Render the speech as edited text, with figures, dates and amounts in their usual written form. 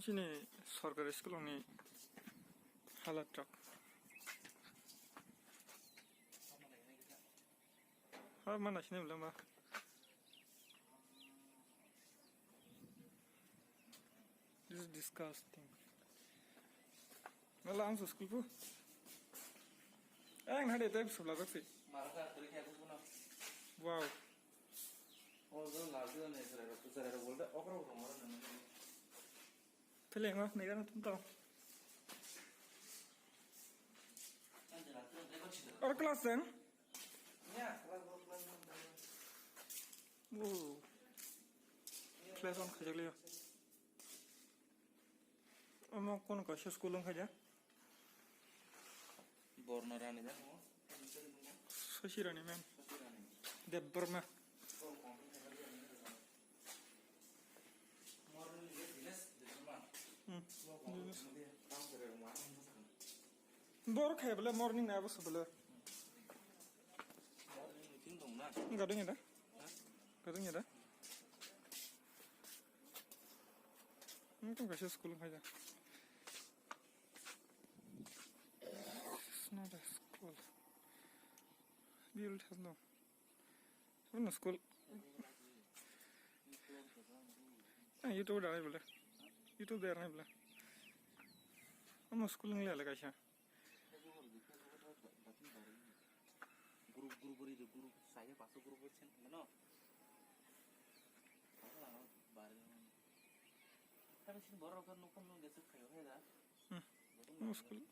sini सरकारी स्कुलनि हालत ट्राक हाँ mana sini belum bah this is disgusting malah langsung school pu ang hade type sebelah sih wow feeling mah nih kan tuh tahu और class है वो class on खा लियो हम कौन का स्कूल में खा बोर्नरानी जा शशिरानी मैम देवबर्मा बोर खाया बोले मॉर्निंग ना बस बोले gading ada mungkin kasih sekolah aja it's not a school build has no school YouTube ada boleh YouTube there नहीं बोला हम स्कूल नहीं ले लगा शायद guru saya pasuk guru persen mana apa baru kan sih baru kan nukum nu gesek kayo ya school